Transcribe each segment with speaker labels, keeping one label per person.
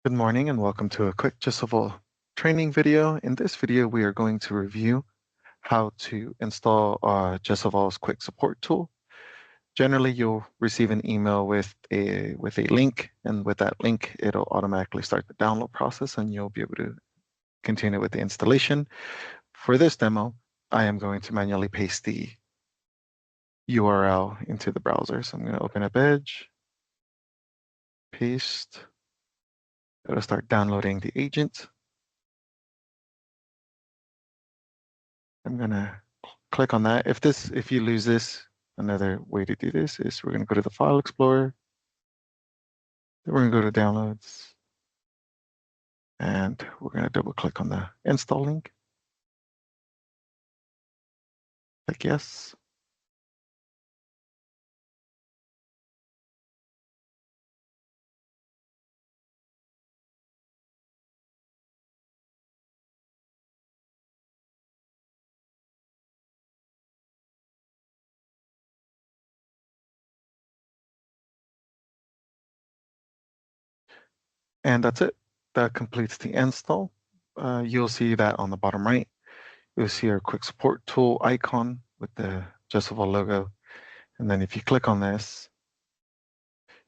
Speaker 1: Good morning and welcome to a quick Jesaval training video. In this video, we are going to review how to install Jesaval's quick support tool. Generally, you'll receive an email with a link, and with that link, it'll automatically start the download process and you'll be able to continue with the installation. For this demo, I am going to manually paste the URL into the browser. So I'm going to open up Edge, paste. It'll start downloading the agent. I'm gonna click on that. If you lose this, another way to do this is we're gonna go to the File Explorer. Then we're gonna go to Downloads, and we're gonna double click on the install link. Click yes. And that's it. That completes the install. You'll see that on the bottom right. You'll see our quick support tool icon with the Jesaval logo. And then if you click on this,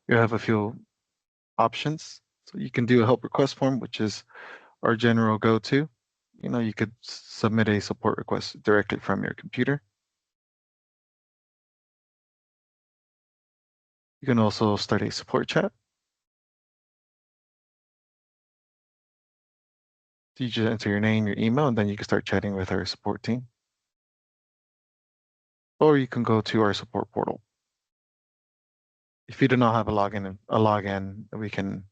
Speaker 1: you have a few options. So you can do a help request form, which is our general go-to. You could submit a support request directly from your computer. You can also start a support chat. So you just enter your name, your email, and then you can start chatting with our support team. Or you can go to our support portal. If you do not have a login, we can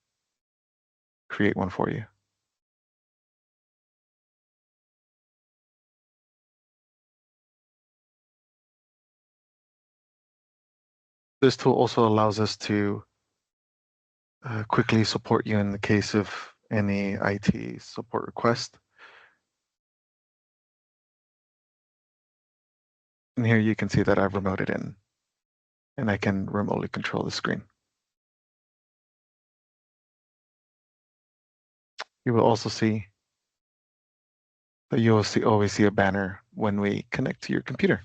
Speaker 1: create one for you. This tool also allows us to quickly support you in the case of any IT support request. And here you can see that I've remoted in, and I can remotely control the screen. You will also see that you'll always see a banner when we connect to your computer.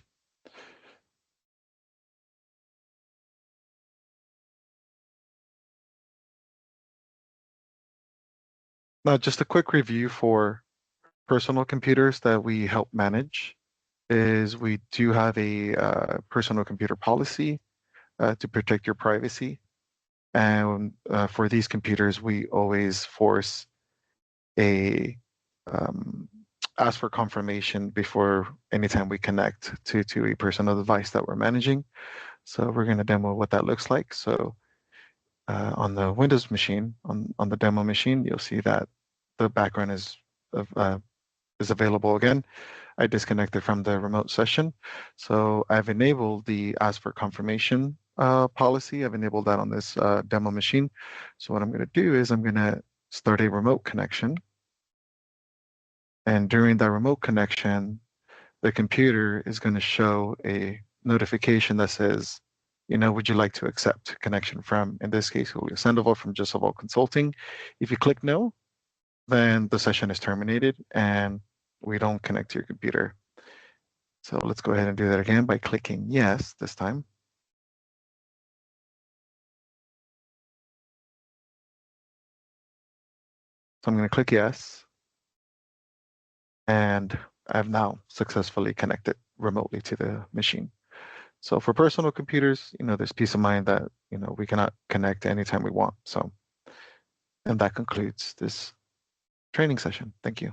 Speaker 1: Now, just a quick review for personal computers that we help manage is we do have a personal computer policy to protect your privacy. And for these computers, we always force a ask for confirmation before anytime we connect to a personal device that we're managing. So we're going to demo what that looks like. So on the Windows machine, on the demo machine, you'll see that the background is available again. I disconnected from the remote session. So I've enabled the ask for confirmation policy. I've enabled that on this demo machine. So what I'm going to do is I'm going to start a remote connection. And during that remote connection, the computer is going to show a notification that says, would you like to accept connection from, in this case, Sandoval from Jesaval Consulting. If you click no, then the session is terminated and we don't connect to your computer. So let's go ahead and do that again by clicking yes this time. So I'm going to click yes. And I've now successfully connected remotely to the machine. So for personal computers, there's peace of mind that, we cannot connect anytime we want. So, and that concludes this training session. Thank you.